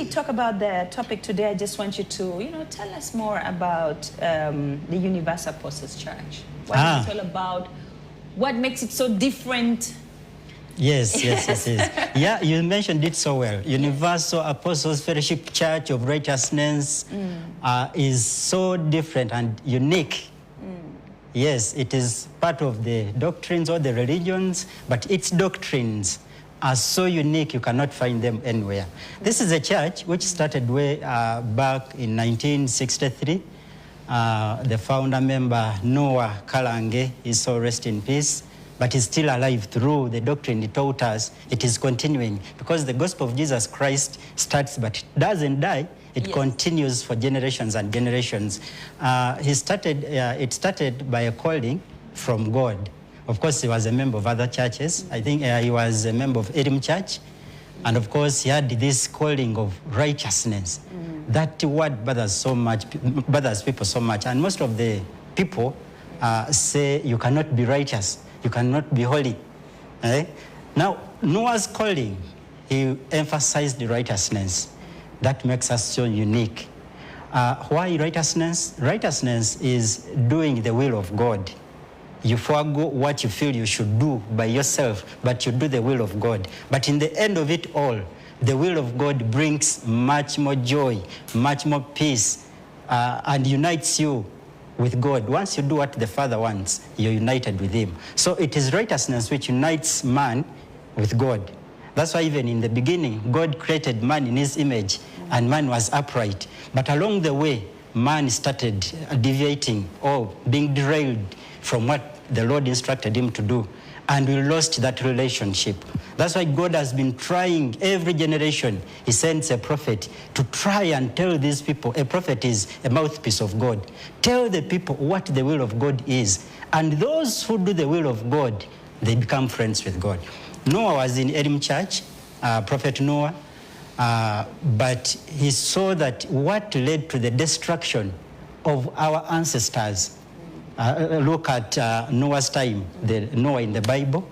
we talk about the topic today, I just want you to, tell us more about the Universal Apostles Church. What is it all about? What makes it so different? Yes. Yeah, you mentioned it so well. Universal Apostles Fellowship Church of Righteousness is so different and unique. Yes, it is part of the doctrines or the religions, but its doctrines are so unique you cannot find them anywhere. This is a church which started way back in 1963. The founder member, Noah Kalange, is so rest in peace, but he's still alive through the doctrine he taught us. It is continuing because the gospel of Jesus Christ starts but doesn't die. It continues for generations and generations. It started by a calling from God. Of course, he was a member of other churches. I think he was a member of Elim Church. And of course, he had this calling of righteousness. That word bothers people so much. And most of the people say you cannot be righteous. You cannot be holy. Now, Noah's calling, he emphasized the righteousness. That makes us so unique. Why righteousness? Righteousness is doing the will of God. You forego what you feel you should do by yourself, but you do the will of God. But in the end of it all, the will of God brings much more joy, much more peace, and unites you with God. Once you do what the Father wants, you're united with him. So it is righteousness which unites man with God. That's why even in the beginning, God created man in his image, and man was upright. But along the way, man started deviating or being derailed from what the Lord instructed him to do. And we lost that relationship. That's why God has been trying every generation. He sends a prophet to try and tell these people. A prophet is a mouthpiece of God. Tell the people what the will of God is. And those who do the will of God, they become friends with God. Noah was in Elim Church, Prophet Noah, but he saw that what led to the destruction of our ancestors. Look at Noah's time, the Noah in the Bible.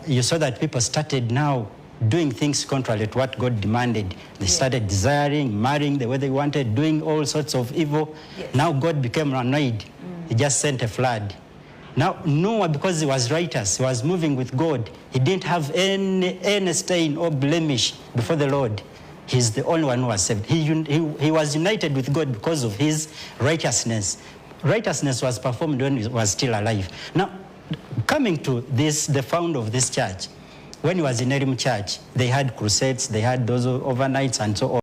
You saw that people started now doing things contrary to what God demanded. They started desiring, marrying the way they wanted, doing all sorts of evil. Now God became annoyed. He just sent a flood. Now Noah, because he was righteous, he was moving with God, he didn't have any stain or blemish before the Lord. He's the only one who was saved. He was united with God because of his righteousness. Righteousness was performed when he was still alive. Now, coming to this, the founder of this church, when he was in Elim Church, they had crusades, they had those overnights and so on.